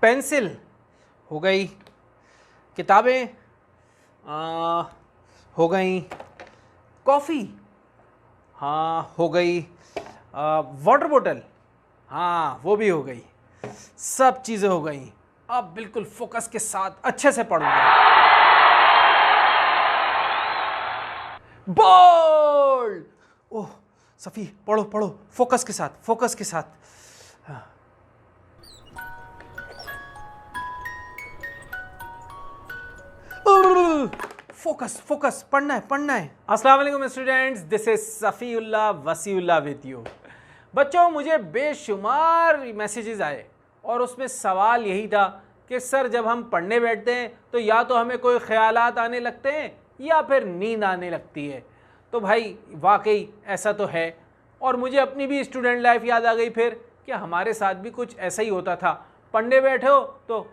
Pencil हो गई, किताबें हो गई, कॉफ़ी हाँ हो गई, वाटर बोतल हाँ वो भी हो गई, सब चीज़ें हो गई। अब बिल्कुल फोकस के साथ अच्छे से पढ़ूंगा। बोल्ड! ओह सफ़ी, पढ़ो पढ़ो, फोकस के साथ, फोकस के साथ। फोकस फोकस, पढ़ना है पढ़ना है। अस्सलाम वालेकुम students, this is Safiullah Wasiullah with you. बच्चों, मुझे बेशुमार मैसेजेस आए और उसमें सवाल यही था कि सर जब हम पढ़ने बैठते हैं तो या तो हमें कोई ख्यालात आने लगते हैं या फिर नींद आने लगती है। तो भाई वाकई ऐसा तो है, और मुझे अपनी भी स्टूडेंट लाइफ याद आ गई फिर कि हमारे साथ भी कुछ ऐसा ही होता था। पढ़ने बैठे हो तो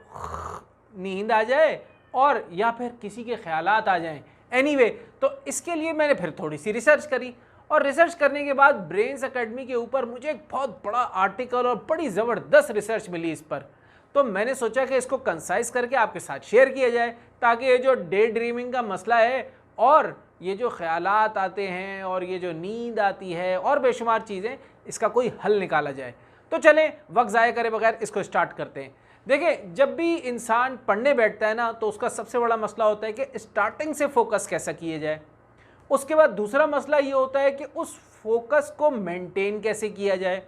नींद आ जाए और या फिर किसी के ख्यालात आ जाएं। एनीवे, तो इसके लिए मैंने फिर थोड़ी सी रिसर्च करी और रिसर्च करने के बाद ब्रेन्स एकेडमी के ऊपर मुझे एक बहुत बड़ा आर्टिकल और बड़ी ज़बरदस्त रिसर्च मिली इस पर। तो मैंने सोचा कि इसको कंसाइज करके आपके साथ शेयर किया जाए ताकि ये जो डे ड्रीमिंग का मसला है और ये जो ख्यालात आते हैं और ये जो नींद आती है और बेशुमार चीज़ें, इसका कोई हल निकाला जाए। तो चलें वक्त ज़ाया करे बगैर इसको स्टार्ट करते हैं। देखिए, जब भी इंसान पढ़ने बैठता है ना तो उसका सबसे बड़ा मसला होता है कि स्टार्टिंग से फोकस कैसा किया जाए। उसके बाद दूसरा मसला ये होता है कि उस फोकस को मेंटेन कैसे किया जाए,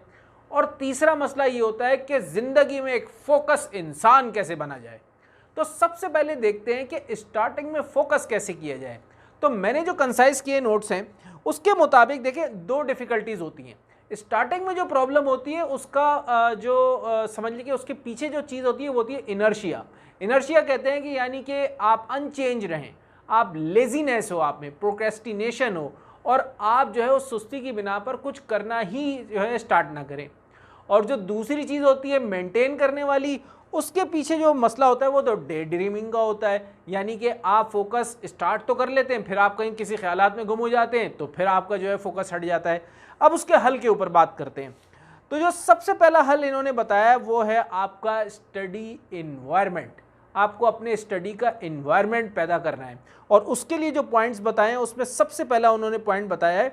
और तीसरा मसला ये होता है कि ज़िंदगी में एक फोकस इंसान कैसे बना जाए। तो सबसे पहले देखते हैं कि स्टार्टिंग में फोकस कैसे किया जाए। तो मैंने जो कंसाइज किए नोट्स हैं उसके मुताबिक देखिए, दो डिफ़िकल्टीज़ होती हैं। स्टार्टिंग में जो प्रॉब्लम होती है उसका समझ लीजिए उसके पीछे जो चीज़ होती है वो होती है इनर्शिया। इनर्शिया कहते हैं कि यानी कि आप अनचेंज रहें, आप लेजीनेस हो, आप में प्रोक्रेस्टिनेशन हो और आप जो है उस सुस्ती की बिना पर कुछ करना ही जो है स्टार्ट ना करें। और जो दूसरी चीज़ होती है मेंटेन करने वाली, उसके पीछे जो मसला होता है वो तो डे ड्रीमिंग का होता है। यानी कि आप फोकस स्टार्ट तो कर लेते हैं, फिर आप कहीं किसी ख्यालात में गुम हो जाते हैं तो फिर आपका जो है फोकस हट जाता है। अब उसके हल के ऊपर बात करते हैं। तो जो सबसे पहला हल इन्होंने बताया वो है आपका स्टडी इन्वायरमेंट। आपको अपने स्टडी का इन्वायरमेंट पैदा करना है, और उसके लिए जो पॉइंट्स बताए हैं उसमें सबसे पहला उन्होंने पॉइंट बताया है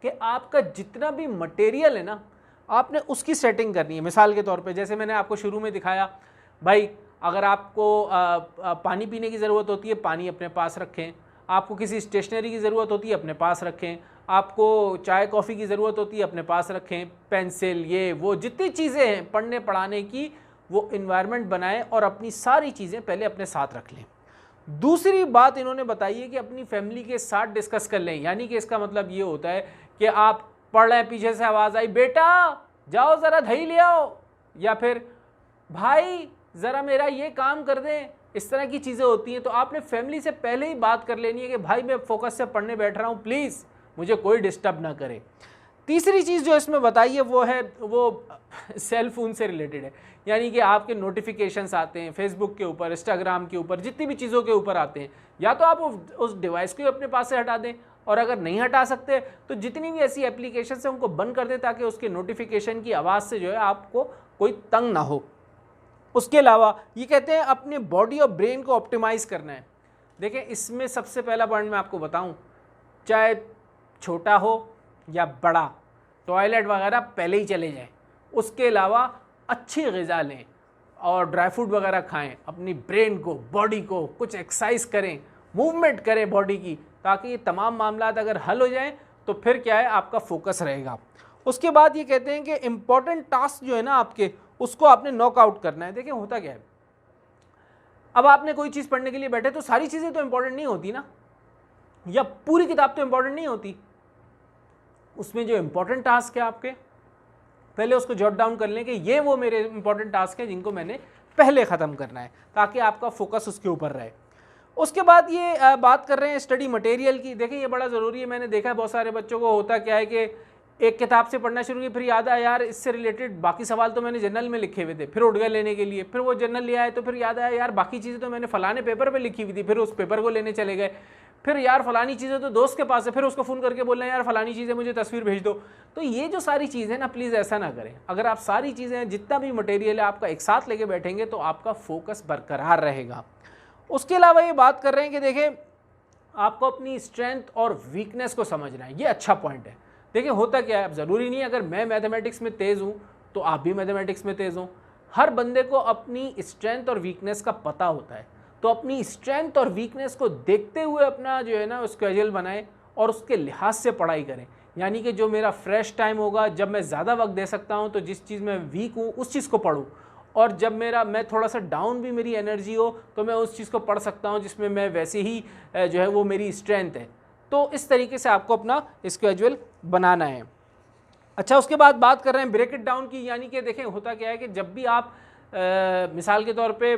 कि आपका जितना भी मटेरियल है ना, आपने उसकी सेटिंग करनी है। मिसाल के तौर पे जैसे मैंने आपको शुरू में दिखाया, भाई अगर आपको पानी पीने की ज़रूरत होती है, पानी अपने पास रखें। आपको किसी स्टेशनरी की ज़रूरत होती है, अपने पास रखें। आपको चाय कॉफ़ी की ज़रूरत होती है, अपने पास रखें। पेंसिल, ये वो जितनी चीज़ें हैं पढ़ने पढ़ाने की, वो इन्वायरमेंट बनाएं और अपनी सारी चीज़ें पहले अपने साथ रख लें। दूसरी बात इन्होंने बताई है कि अपनी फैमिली के साथ डिस्कस कर लें। यानी कि इसका मतलब ये होता है कि आप पढ़ रहे हैं, पीछे से आवाज़ आई, बेटा जाओ ज़रा दही ले आओ, या फिर भाई ज़रा मेरा ये काम कर दें। इस तरह की चीज़ें होती हैं। तो आपने फैमिली से पहले ही बात कर लेनी है कि भाई मैं फोकस से पढ़ने बैठ रहा हूँ, प्लीज़ मुझे कोई डिस्टर्ब ना करे। तीसरी चीज़ जो इसमें बताई है वो सेल फ़ोन से रिलेटेड है। यानी कि आपके नोटिफिकेशंस आते हैं फेसबुक के ऊपर, इंस्टाग्राम के ऊपर, जितनी भी चीज़ों के ऊपर आते हैं, या तो आप उस डिवाइस को अपने पास से हटा दें, और अगर नहीं हटा सकते तो जितनी भी ऐसी एप्लीकेशन है उनको बंद कर दें ताकि उसके नोटिफिकेशन की आवाज़ से जो है आपको कोई तंग ना हो। उसके अलावा ये कहते हैं अपने बॉडी और ब्रेन को ऑप्टिमाइज़ करना है। देखें, इसमें सबसे पहला पॉइंट मैं आपको बताऊं, चाहे छोटा हो या बड़ा, टॉयलेट वगैरह पहले ही चले जाएं। उसके अलावा अच्छी ग़िज़ा लें और ड्राई फ्रूट वगैरह खाएं। अपनी ब्रेन को, बॉडी को कुछ एक्सरसाइज करें, मूवमेंट करें बॉडी की, ताकि ये तमाम मामलात अगर हल हो जाएं तो फिर क्या है, आपका फोकस रहेगा। उसके बाद ये कहते हैं कि इम्पॉर्टेंट टास्क जो है ना आपके, उसको आपने नॉकआउट करना है। देखिए होता क्या है, अब आपने कोई चीज़ पढ़ने के लिए बैठे तो सारी चीज़ें तो इंपॉर्टेंट नहीं होती ना, या पूरी किताब तो इंपॉर्टेंट नहीं होती। उसमें जो इंपॉर्टेंट टास्क है आपके, पहले उसको जॉट डाउन कर लें कि ये वो मेरे इंपॉर्टेंट टास्क हैं जिनको मैंने पहले ख़त्म करना है, ताकि आपका फोकस उसके ऊपर रहे। उसके बाद ये बात कर रहे हैं स्टडी मटेरियल की। देखिए ये बड़ा ज़रूरी है। मैंने देखा है बहुत सारे बच्चों को होता क्या है कि एक किताब से पढ़ना शुरू की, फिर याद आया यार इससे रिलेटेड बाकी सवाल तो मैंने जर्नल में लिखे हुए थे, फिर उठ गए लेने के लिए। फिर वो जर्नल ले आए तो फिर याद आया यार बाकी चीज़ें तो मैंने फ़लाने पेपर पे लिखी हुई थी, फिर उस पेपर को लेने चले गए। फिर यार फलानी चीज़ें तो दोस्त के पास है, फिर उसको फ़ोन करके बोलना यार फलानी चीज़ें मुझे तस्वीर भेज दो। तो ये जो सारी चीज़ें ना, प्लीज़ ऐसा ना करें। अगर आप सारी चीज़ें, जितना भी मटेरियल है आपका, एक साथ लेके बैठेंगे तो आपका फोकस बरकरार रहेगा। उसके अलावा ये बात कर रहे हैं कि देखिए आपको अपनी स्ट्रेंथ और वीकनेस को समझना है, ये अच्छा पॉइंट है। देखिए होता क्या है, अब ज़रूरी नहीं है अगर मैं मैथमेटिक्स में तेज़ हूँ तो आप भी मैथमेटिक्स में तेज़ हों। हर बंदे को अपनी स्ट्रेंथ और वीकनेस का पता होता है, तो अपनी स्ट्रेंथ और वीकनेस को देखते हुए अपना जो है ना स्केड्यूल बनाएं और उसके लिहाज से पढ़ाई करें। यानी कि जो मेरा फ्रेश टाइम होगा, जब मैं ज़्यादा वक्त दे सकता हूँ तो जिस चीज़ में वीक हूँ उस चीज़ को पढूँ, और जब मैं थोड़ा सा डाउन भी मेरी एनर्जी हो तो मैं उस चीज़ को पढ़ सकता हूँ जिसमें मैं वैसे ही जो है वो मेरी स्ट्रेंथ है। तो इस तरीके से आपको अपना स्केड्यूल बनाना है। अच्छा, उसके बाद बात कर रहे हैं ब्रेक इट डाउन की। यानी कि देखें होता क्या है कि जब भी आप मिसाल के तौर पे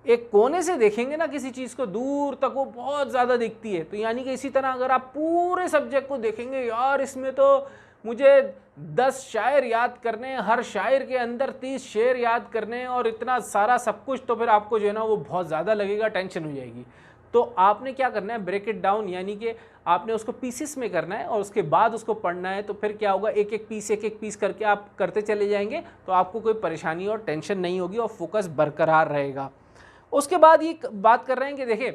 एक कोने से देखेंगे ना किसी चीज़ को, दूर तक वो बहुत ज़्यादा दिखती है। तो यानी कि इसी तरह अगर आप पूरे सब्जेक्ट को देखेंगे, यार इसमें तो मुझे 10 शायर याद करने हैं, हर शायर के अंदर 30 शेर याद करने हैं और इतना सारा सब कुछ, तो फिर आपको जो है ना वो बहुत ज़्यादा लगेगा, टेंशन हो जाएगी। तो आपने क्या करना है, ब्रेक इट डाउन, यानी कि आपने उसको पीसेस में करना है और उसके बाद उसको पढ़ना है। तो फिर क्या होगा, एक एक पीस करके आप करते चले जाएंगे तो आपको कोई परेशानी और टेंशन नहीं होगी और फोकस बरकरार रहेगा। उसके बाद ये बात कर रहे हैं कि देखिए,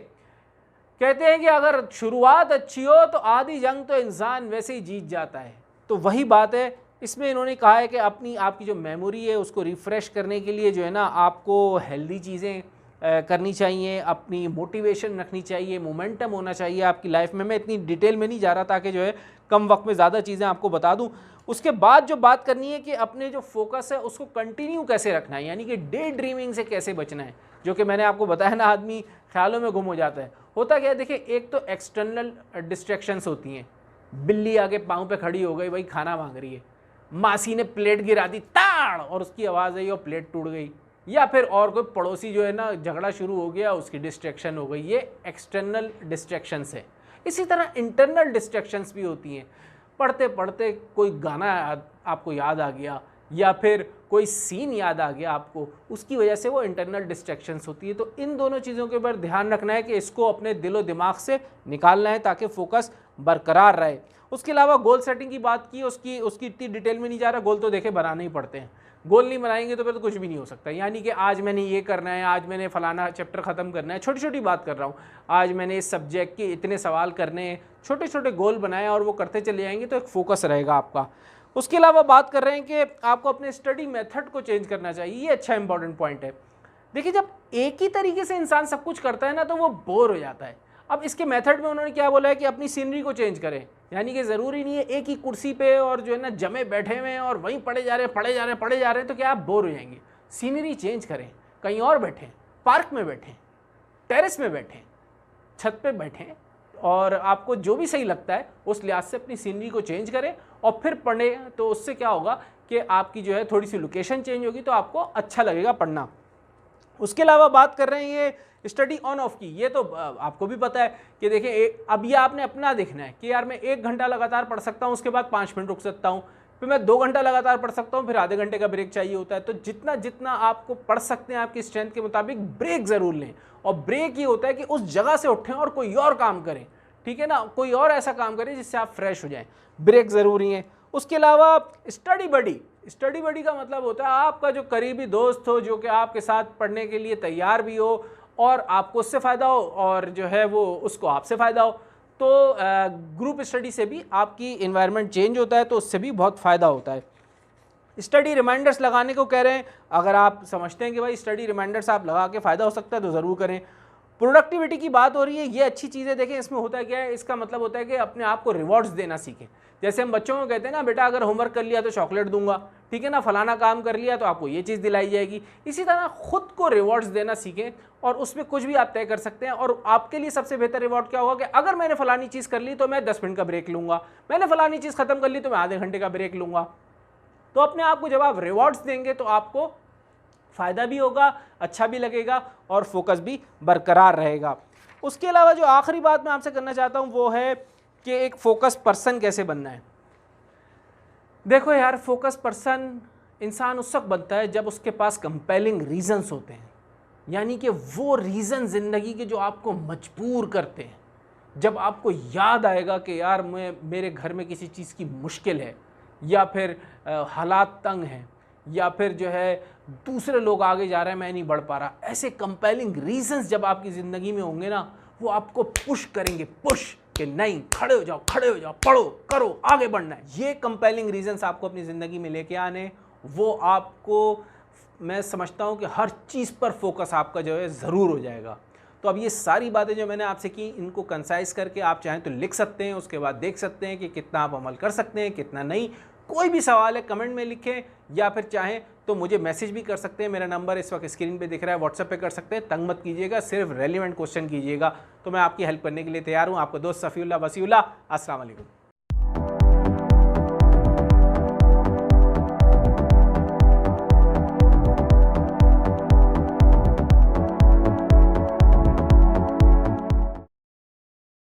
कहते हैं कि अगर शुरुआत अच्छी हो तो आधी जंग तो इंसान वैसे ही जीत जाता है। तो वही बात है, इसमें इन्होंने कहा है कि आपकी जो मेमोरी है उसको रिफ़्रेश करने के लिए जो है ना आपको हेल्दी चीज़ें करनी चाहिए, अपनी मोटिवेशन रखनी चाहिए, मोमेंटम होना चाहिए आपकी लाइफ में। मैं इतनी डिटेल में नहीं जा रहा ताकि जो है कम वक्त में ज़्यादा चीज़ें आपको बता दूं। उसके बाद जो बात करनी है कि अपने जो फोकस है उसको कंटिन्यू कैसे रखना है, यानी कि डे ड्रीमिंग से कैसे बचना है, जो कि मैंने आपको बताया ना, आदमी ख्यालों में गुम हो जाता है। होता क्या है, देखिए एक तो एक्सटर्नल डिस्ट्रैक्शंस होती हैं। बिल्ली आगे पाँव पे खड़ी हो गई, भाई खाना मांग रही है, मासी ने प्लेट गिरा दी ताड़ और उसकी आवाज़ आई और प्लेट टूट गई, या फिर और कोई पड़ोसी जो है ना झगड़ा शुरू हो गया, उसकी डिस्ट्रैक्शन हो गई। ये एक्सटर्नल डिस्ट्रैक्शंस है। इसी तरह इंटरनल डिस्ट्रैक्शंस भी होती हैं। पढ़ते पढ़ते कोई गाना आपको याद आ गया या फिर कोई सीन याद आ गया आपको, उसकी वजह से वो इंटरनल डिस्ट्रैक्शंस होती है। तो इन दोनों चीज़ों के ऊपर ध्यान रखना है कि इसको अपने दिलो दिमाग से निकालना है ताकि फोकस बरकरार रहे। उसके अलावा गोल सेटिंग की बात की, उसकी इतनी डिटेल में नहीं जा रहा। गोल तो देखे बनाने ही पड़ते हैं, गोल नहीं बनाएंगे तो फिर तो कुछ भी नहीं हो सकता। यानी कि आज मैंने ये करना है, आज मैंने फलाना चैप्टर ख़त्म करना है, छोटी छोटी बात कर रहा हूँ, आज मैंने इस सब्जेक्ट के इतने सवाल करने हैं, छोटे छोटे गोल बनाए और वो करते चले जाएंगे तो एक फोकस रहेगा आपका। उसके अलावा बात कर रहे हैं कि आपको अपने स्टडी मेथड को चेंज करना चाहिए। ये अच्छा इंपॉर्टेंट पॉइंट है। देखिए जब एक ही तरीके से इंसान सब कुछ करता है ना तो वो बोर हो जाता है। अब इसके मेथड में उन्होंने क्या बोला है कि अपनी सीनरी को चेंज करें। यानी कि ज़रूरी नहीं है एक ही कुर्सी पे और जो है ना जमे बैठे हुए हैं और वहीं पढ़े जा रहे हैं, तो क्या आप बोर हो जाएंगे। सीनरी चेंज करें, कहीं और बैठें, पार्क में बैठें, टेरेस में बैठें, छत पे बैठें, और आपको जो भी सही लगता है उस लिहाज से अपनी सीनरी को चेंज करें और फिर पढ़ें। तो उससे क्या होगा कि आपकी जो है थोड़ी सी लोकेशन चेंज होगी तो आपको अच्छा लगेगा पढ़ना। उसके अलावा बात कर रहे हैं ये स्टडी ऑन ऑफ की। ये तो आपको भी पता है कि देखिए अब ये आपने अपना देखना है कि यार मैं 1 घंटा लगातार पढ़ सकता हूँ, उसके बाद 5 मिनट रुक सकता हूँ, फिर मैं 2 घंटा लगातार पढ़ सकता हूँ, फिर आधे घंटे का ब्रेक चाहिए होता है। तो जितना जितना आपको पढ़ सकते हैं आपकी स्ट्रेंथ के मुताबिक ब्रेक ज़रूर लें। और ब्रेक ये होता है कि उस जगह से उठें और कोई और काम करें, ठीक है ना, कोई और ऐसा काम करें जिससे आप फ्रेश हो जाएं। ब्रेक ज़रूरी है। उसके अलावा स्टडी बडी का मतलब होता है आपका जो करीबी दोस्त हो, जो कि आपके साथ पढ़ने के लिए तैयार भी हो और आपको उससे फ़ायदा हो और जो है वो उसको आपसे फ़ायदा हो। तो ग्रुप स्टडी से भी आपकी इन्वायरमेंट चेंज होता है, तो उससे भी बहुत फ़ायदा होता है। स्टडी रिमाइंडर्स लगाने को कह रहे हैं। अगर आप समझते हैं कि भाई स्टडी रिमाइंडर्स आप लगा के फ़ायदा हो सकता है तो ज़रूर करें। प्रोडक्टिविटी की बात हो रही है, ये अच्छी चीज़ है। देखें इसमें होता क्या है, इसका मतलब होता है कि अपने आप को रिवॉर्ड्स देना सीखें। जैसे हम बच्चों को कहते हैं ना, बेटा अगर होमवर्क कर लिया तो चॉकलेट दूंगा, ठीक है ना, फलाना काम कर लिया तो आपको ये चीज़ दिलाई जाएगी। इसी तरह खुद को रिवॉर्ड्स देना सीखें और उसमें कुछ भी आप तय कर सकते हैं। और आपके लिए सबसे बेहतर रिवॉर्ड क्या होगा कि अगर मैंने फलानी चीज़ कर ली तो मैं 10 मिनट का ब्रेक लूँगा, मैंने फलानी चीज़ ख़त्म कर ली तो मैं आधे घंटे का ब्रेक लूँगा। तो अपने आप को जब आप रिवॉर्ड्स देंगे तो आपको फ़ायदा भी होगा, अच्छा भी लगेगा और फोकस भी बरकरार रहेगा। उसके अलावा जो आखिरी बात मैं आपसे करना चाहता हूँ वो है कि एक फोकस पर्सन कैसे बनना है। देखो यार, फोकस पर्सन इंसान उस वक्त बनता है जब उसके पास कंपेलिंग रीजंस होते हैं, यानी कि वो रीज़न ज़िंदगी के जो आपको मजबूर करते हैं, जब आपको याद आएगा कि यार मेरे घर में किसी चीज़ की मुश्किल है, या फिर हालात तंग हैं, या फिर जो है दूसरे लोग आगे जा रहे हैं मैं नहीं बढ़ पा रहा, ऐसे कंपेलिंग रीजंस जब आपकी ज़िंदगी में होंगे ना, वो आपको पुश करेंगे, पुश कि नहीं खड़े हो जाओ, पढ़ो, करो, आगे बढ़ना है। ये कंपेलिंग रीजंस आपको अपनी ज़िंदगी में लेके आने, वो आपको, मैं समझता हूँ कि हर चीज़ पर फोकस आपका जो है ज़रूर हो जाएगा। तो अब ये सारी बातें जो मैंने आपसे की, इनको कंसाइज करके आप चाहें तो लिख सकते हैं, उसके बाद देख सकते हैं कि कितना आप अमल कर सकते हैं, कितना नहीं। कोई भी सवाल है कमेंट में लिखें, या फिर चाहें तो मुझे मैसेज भी कर सकते हैं। मेरा नंबर इस वक्त स्क्रीन पे दिख रहा है, व्हाट्सएप पे कर सकते हैं। तंग मत कीजिएगा, सिर्फ रेलिवेंट क्वेश्चन कीजिएगा, तो मैं आपकी हेल्प करने के लिए तैयार हूँ। आपका दोस्त सफ़ीउल्लाह वसीउल्लाह। अस्सलाम वालेकुम।